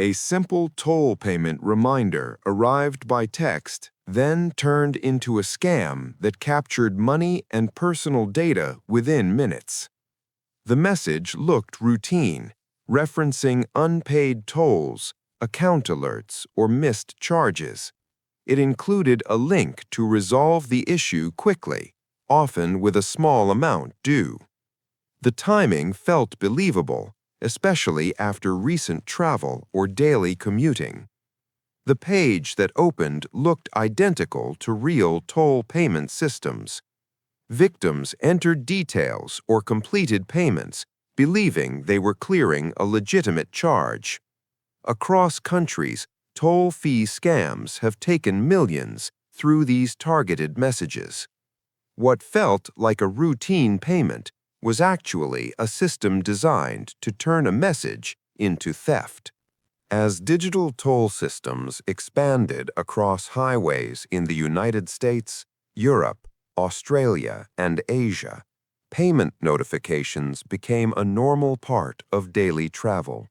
A simple toll payment reminder arrived by text, then turned into a scam that captured money and personal data within minutes. The message looked routine, referencing unpaid tolls, account alerts, or missed charges. It included a link to resolve the issue quickly, often with a small amount due. The timing felt believable, especially after recent travel or daily commuting. The page that opened looked identical to real toll payment systems. Victims entered details or completed payments, believing they were clearing a legitimate charge. Across countries, toll fee scams have taken millions through these targeted messages. What felt like a routine payment was actually a system designed to turn a message into theft. As digital toll systems expanded across highways in the United States, Europe, Australia, and Asia, payment notifications became a normal part of daily travel.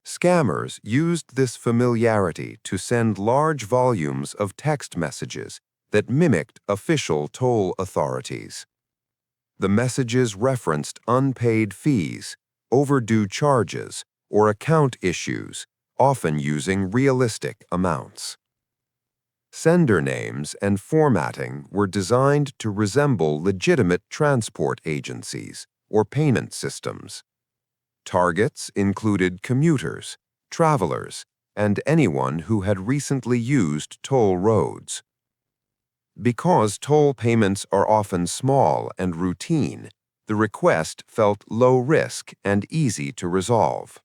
Scammers used this familiarity to send large volumes of text messages that mimicked official toll authorities. The messages referenced unpaid fees, overdue charges, or account issues, often using realistic amounts. Sender names and formatting were designed to resemble legitimate transport agencies or payment systems. Targets included commuters, travelers, and anyone who had recently used toll roads. Because toll payments are often small and routine, the request felt low risk and easy to resolve.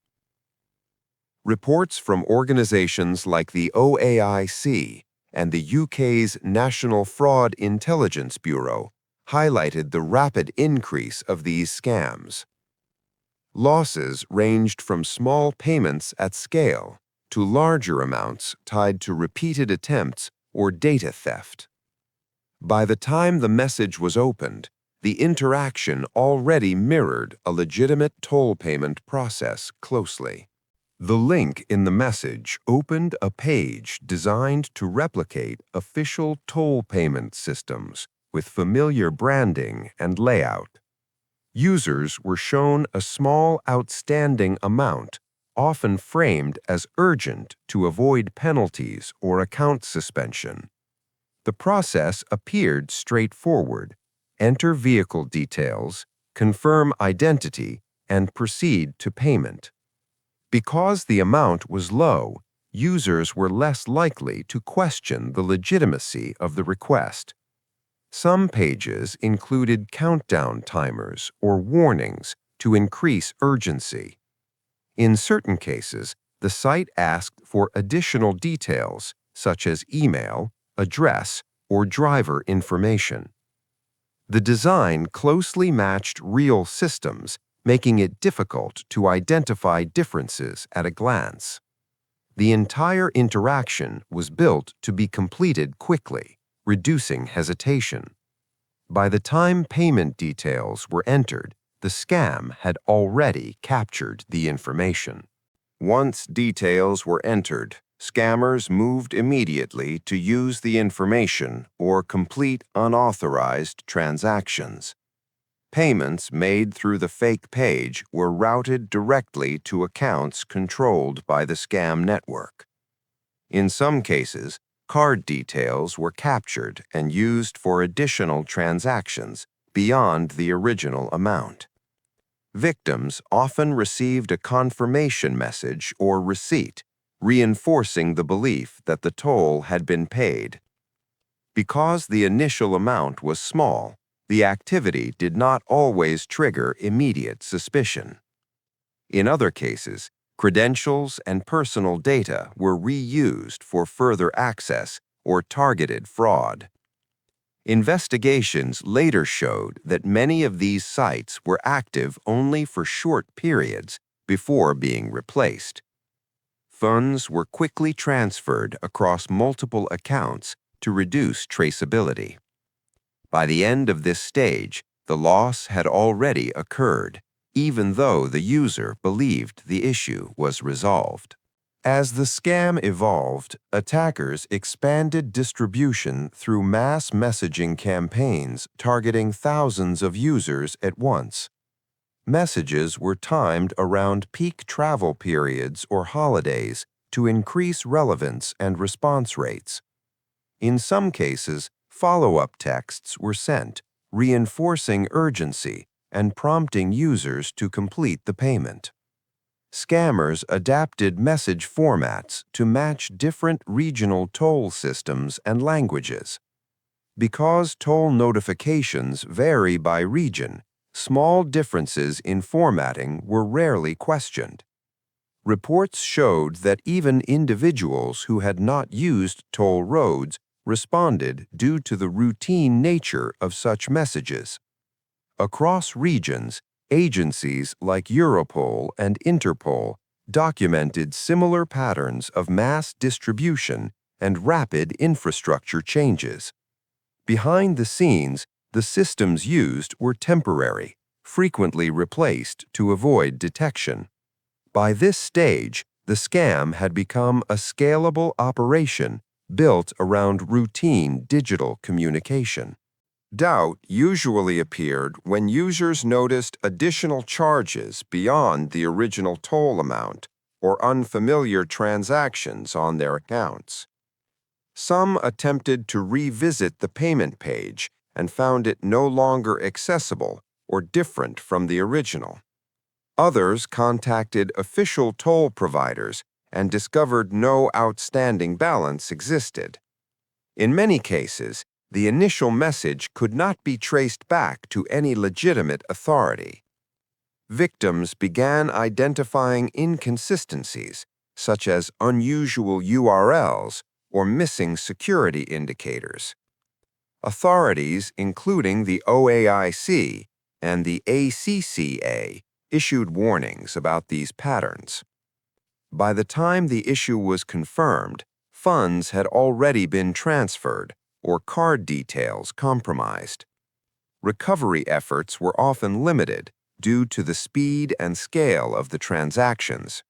Reports from organizations like the OAIC and the UK's National Fraud Intelligence Bureau highlighted the rapid increase of these scams. Losses ranged from small payments at scale to larger amounts tied to repeated attempts or data theft. By the time the message was opened, the interaction already mirrored a legitimate toll payment process closely. The link in the message opened a page designed to replicate official toll payment systems with familiar branding and layout. Users were shown a small outstanding amount, often framed as urgent to avoid penalties or account suspension. The process appeared straightforward: enter vehicle details, confirm identity, and proceed to payment. Because the amount was low, users were less likely to question the legitimacy of the request. Some pages included countdown timers or warnings to increase urgency. In certain cases, the site asked for additional details, such as email, address, or driver information. The design closely matched real systems, making it difficult to identify differences at a glance. The entire interaction was built to be completed quickly, reducing hesitation. By the time payment details were entered, the scam had already captured the information. Once details were entered, scammers moved immediately to use the information or complete unauthorized transactions. Payments made through the fake page were routed directly to accounts controlled by the scam network. In some cases, card details were captured and used for additional transactions beyond the original amount. Victims often received a confirmation message or receipt, reinforcing the belief that the toll had been paid. Because the initial amount was small, the activity did not always trigger immediate suspicion. In other cases, credentials and personal data were reused for further access or targeted fraud. Investigations later showed that many of these sites were active only for short periods before being replaced. Funds were quickly transferred across multiple accounts to reduce traceability. By the end of this stage, the loss had already occurred, even though the user believed the issue was resolved. As the scam evolved, attackers expanded distribution through mass messaging campaigns targeting thousands of users at once. Messages were timed around peak travel periods or holidays to increase relevance and response rates. In some cases, follow-up texts were sent, reinforcing urgency and prompting users to complete the payment. Scammers adapted message formats to match different regional toll systems and languages. Because toll notifications vary by region, small differences in formatting were rarely questioned. Reports showed that even individuals who had not used toll roads responded due to the routine nature of such messages. Across regions, agencies like Europol and Interpol documented similar patterns of mass distribution and rapid infrastructure changes. Behind the scenes, the systems used were temporary, frequently replaced to avoid detection. By this stage, the scam had become a scalable operation built around routine digital communication. Doubt usually appeared when users noticed additional charges beyond the original toll amount or unfamiliar transactions on their accounts. Some attempted to revisit the payment page and found it no longer accessible or different from the original. Others contacted official toll providers and discovered no outstanding balance existed. In many cases, the initial message could not be traced back to any legitimate authority. Victims began identifying inconsistencies, such as unusual URLs or missing security indicators. Authorities, including the OAIC and the ACCA, issued warnings about these patterns. By the time the issue was confirmed, funds had already been transferred or card details compromised. Recovery efforts were often limited due to the speed and scale of the transactions.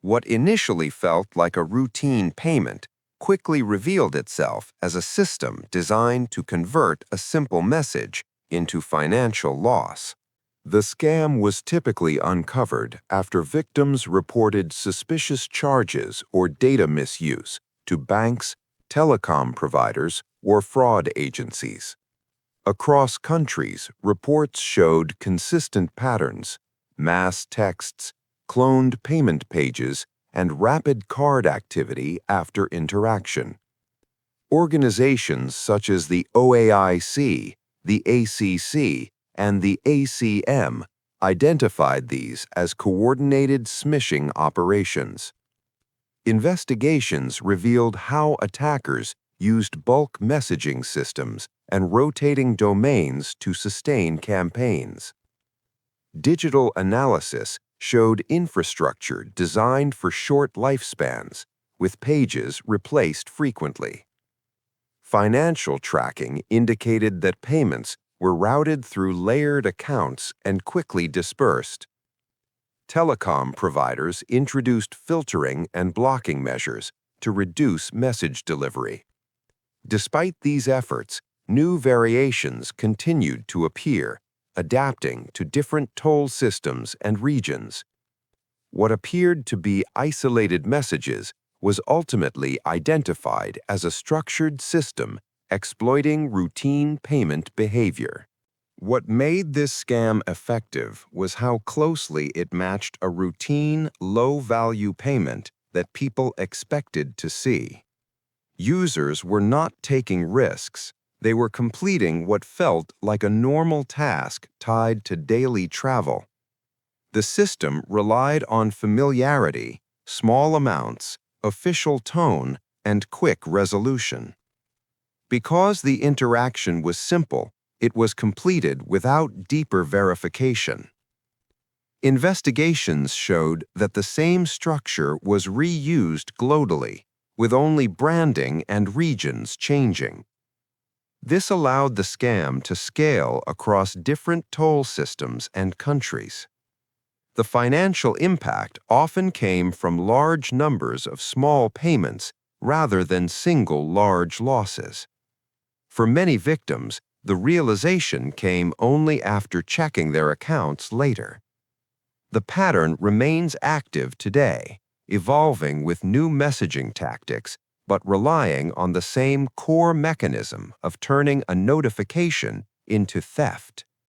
What initially felt like a routine payment quickly revealed itself as a system designed to convert a simple message into financial loss. The scam was typically uncovered after victims reported suspicious charges or data misuse to banks, telecom providers, or fraud agencies. Across countries, reports showed consistent patterns: mass texts, cloned payment pages, and rapid card activity after interaction. Organizations such as the OAIC, the ACC, and the ACM identified these as coordinated smishing operations. Investigations revealed how attackers used bulk messaging systems and rotating domains to sustain campaigns. Digital analysis showed infrastructure designed for short lifespans, with pages replaced frequently. Financial tracking indicated that payments were routed through layered accounts and quickly dispersed. Telecom providers introduced filtering and blocking measures to reduce message delivery. Despite these efforts, new variations continued to appear, adapting to different toll systems and regions. What appeared to be isolated messages was ultimately identified as a structured system exploiting routine payment behavior. What made this scam effective was how closely it matched a routine, low-value payment that people expected to see. Users were not taking risks. They were completing what felt like a normal task tied to daily travel. The system relied on familiarity, small amounts, official tone, and quick resolution. Because the interaction was simple, it was completed without deeper verification. Investigations showed that the same structure was reused globally, with only branding and regions changing. This allowed the scam to scale across different toll systems and countries. The financial impact often came from large numbers of small payments rather than single large losses. For many victims, the realization came only after checking their accounts later. The pattern remains active today, evolving with new messaging tactics, but relying on the same core mechanism of turning a notification into theft.